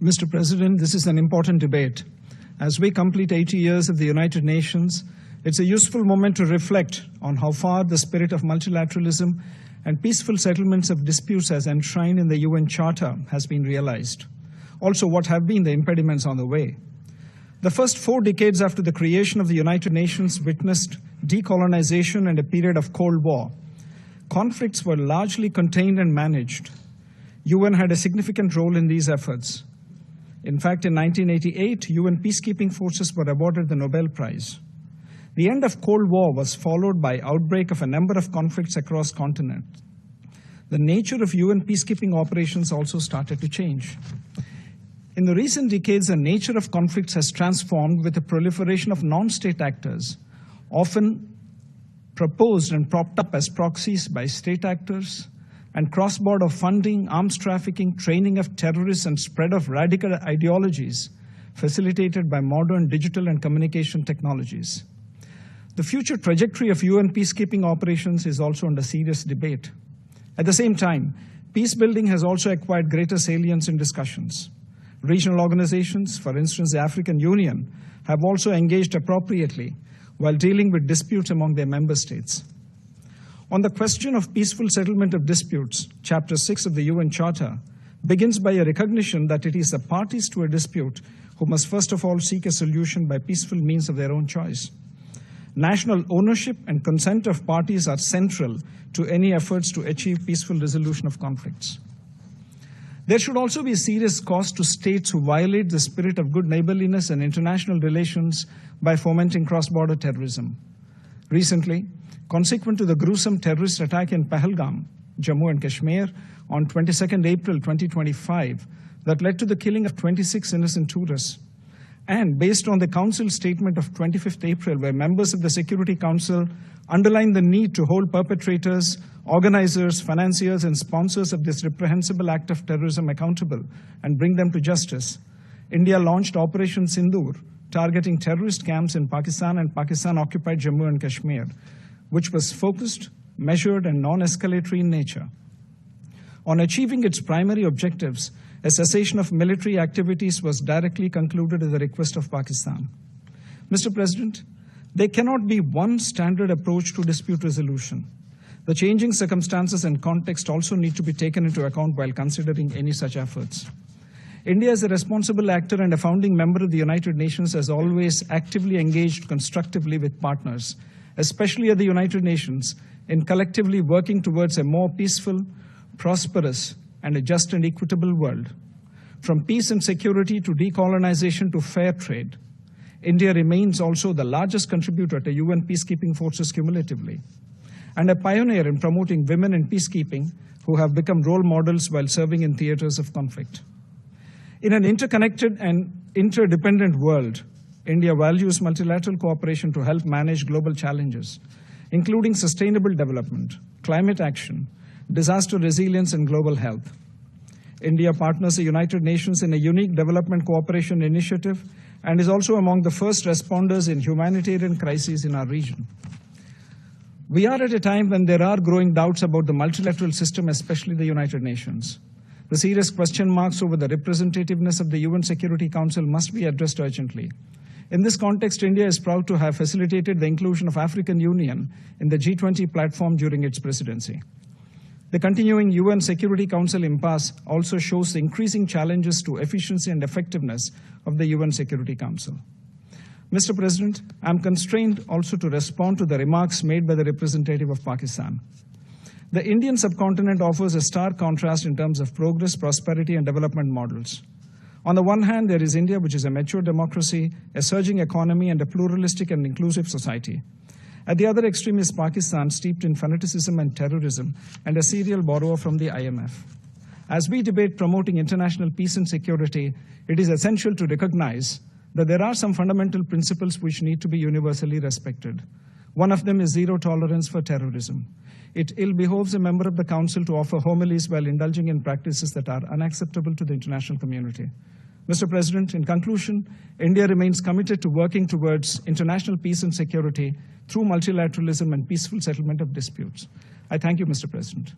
Mr. President, this is an important debate. As we complete 80 years of the United Nations, it's a useful moment to reflect on how far the spirit of multilateralism and peaceful settlements of disputes as enshrined in the UN Charter has been realized. Also, what have been the impediments on the way? The first 4 decades after the creation of the United Nations witnessed decolonization and a period of Cold War. Conflicts were largely contained and managed. UN had a significant role in these efforts. In fact, in 1988, UN peacekeeping forces were awarded the Nobel Prize. The end of Cold War was followed by outbreak of a number of conflicts across continents. The nature of UN peacekeeping operations also started to change. In the recent decades, the nature of conflicts has transformed with the proliferation of non-state actors, often proposed and propped up as proxies by state actors, and cross-border funding, arms trafficking, training of terrorists, and spread of radical ideologies facilitated by modern digital and communication technologies. The future trajectory of UN peacekeeping operations is also under serious debate. At the same time, peace building has also acquired greater salience in discussions. Regional organizations, for instance, the African Union, have also engaged appropriately while dealing with disputes among their member states. On the question of peaceful settlement of disputes, Chapter 6 of the UN Charter begins by a recognition that it is the parties to a dispute who must first of all seek a solution by peaceful means of their own choice. National ownership and consent of parties are central to any efforts to achieve peaceful resolution of conflicts. There should also be serious cost to states who violate the spirit of good neighborliness and international relations by fomenting cross-border terrorism. Recently, consequent to the gruesome terrorist attack in Pahalgam, Jammu and Kashmir, on 22nd April 2025, that led to the killing of 26 innocent tourists, and based on the Council statement of 25th April, where members of the Security Council underlined the need to hold perpetrators, organizers, financiers, and sponsors of this reprehensible act of terrorism accountable and bring them to justice, India launched Operation Sindoor, targeting terrorist camps in Pakistan and Pakistan-occupied Jammu and Kashmir, which was focused, measured, and non-escalatory in nature. On achieving its primary objectives, a cessation of military activities was directly concluded at the request of Pakistan. Mr. President, there cannot be one standard approach to dispute resolution. The changing circumstances and context also need to be taken into account while considering any such efforts. India, as a responsible actor and a founding member of the United Nations, has always actively engaged constructively with partners, especially at the United Nations, in collectively working towards a more peaceful, prosperous, and a just and equitable world. From peace and security to decolonization to fair trade, India remains also the largest contributor to UN peacekeeping forces cumulatively, and a pioneer in promoting women in peacekeeping who have become role models while serving in theaters of conflict. In an interconnected and interdependent world, India values multilateral cooperation to help manage global challenges, including sustainable development, climate action, disaster resilience, and global health. India partners the United Nations in a unique development cooperation initiative and is also among the first responders in humanitarian crises in our region. We are at a time when there are growing doubts about the multilateral system, especially the United Nations. The serious question marks over the representativeness of the UN Security Council must be addressed urgently. In this context, India is proud to have facilitated the inclusion of African Union in the G20 platform during its presidency. The continuing UN Security Council impasse also shows the increasing challenges to efficiency and effectiveness of the UN Security Council. Mr. President, I am constrained also to respond to the remarks made by the representative of Pakistan. The Indian subcontinent offers a stark contrast in terms of progress, prosperity, and development models. On the one hand, there is India, which is a mature democracy, a surging economy, and a pluralistic and inclusive society. At the other extreme is Pakistan, steeped in fanaticism and terrorism, and a serial borrower from the IMF. As we debate promoting international peace and security, it is essential to recognize that there are some fundamental principles which need to be universally respected. One of them is zero tolerance for terrorism. It ill behoves a member of the Council to offer homilies while indulging in practices that are unacceptable to the international community. Mr. President, in conclusion, India remains committed to working towards international peace and security through multilateralism and peaceful settlement of disputes. I thank you, Mr. President.